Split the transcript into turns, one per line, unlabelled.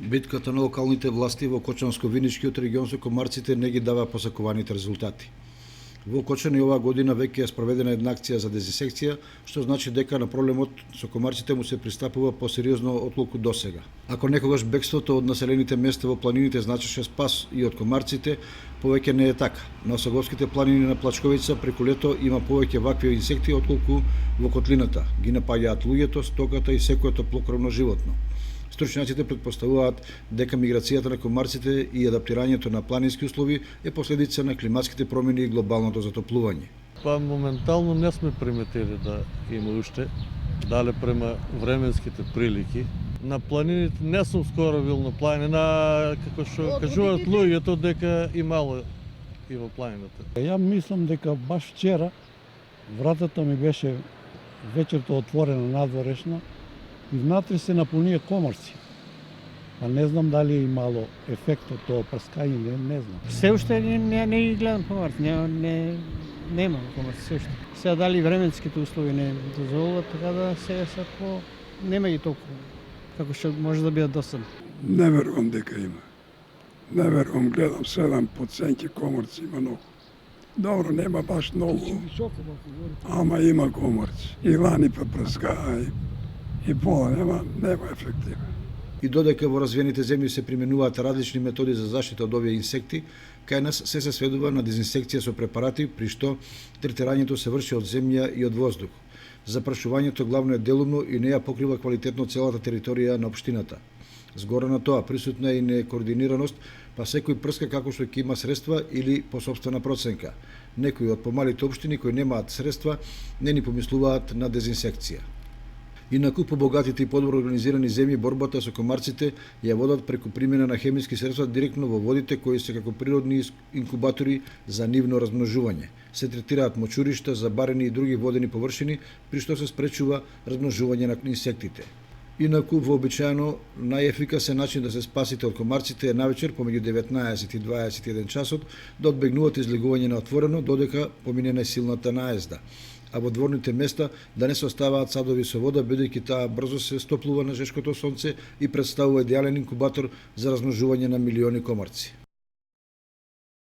Битката на локалните власти во Кочанско-Виничкиот регион со комарците не ги дава посакуваните резултати. Во Кочани оваа година веќе е спроведена една акција за дезинсекција, што значи дека на проблемот со комарците му се пристапува посериозно отколку досега. Ако некогаш бегството од населените места во планините значеше спас и од комарците, повеќе не е така. На Осаговските планини на Плачковица преку лето има повеќе вакви инсекти отколку во котлината. Ги напаѓаат луѓето, стоката и секое топлокровно животно. Стручњаците претпоставуваат дека миграцијата на комарците и адаптирањето на планински услови е последица на климатските промени и глобалното затоплување.
Па моментално не сме приметили да има уште, дале према временските прилики. На планините не сум скоро бил на планина, како што кажуваат луѓето дека имало и во планината.
Ја мислам дека баш вчера вратата ми беше вечерто отворена надворешна и внатре се наполнија комарци. А не знам дали е имало ефект од тоа прскање, не знам.
Се уште не ги гледам комарци, нема комарци се уште. Сега дали временските услови не дозволуват, така да сега се по нема ги толку како што може да бидат досадни.
Не верувам дека има. Не верувам, гледам 7 подсенки комарци има многу. Добро, нема баш многу, ама има комарци. И лани па прскаа и пола нема ефективно.
И додека во развиените земји се применуваат различни методи за заштита од овие инсекти, кај нас се сведува на дезинсекција со препарати, при што третирањето се врши од земја и од воздух. Запрашувањето главно е делумно и не ја покрива квалитетно целата територија на општината. Згора на тоа, присутна е и некоординираност, па секој прска како што ќе има средства или по сопствена проценка. Некои од помалите општини кои немаат средства не ни помислуваат на дезинсекција. Инаку по богатите и подобро организирани земји борбата со комарците ја водат преку примена на хемиски средства директно во водите кои се како природни инкубатори за нивно размножување. Се третираат мочуришта, забарени и други водени површини, при што се спречува размножување на инсектите. Инаку, вообичаено, најефикасен начин да се спасите од комарците е навечер помеѓу 19 и 21 часот да одбегнувате излегување на отворено додека помине најсилната наезда, а во дворните места да не се оставаат садови со вода, бидејќи таа брзо се стоплува на жешкото сонце и представува идеален инкубатор за размножување на милиони комарци.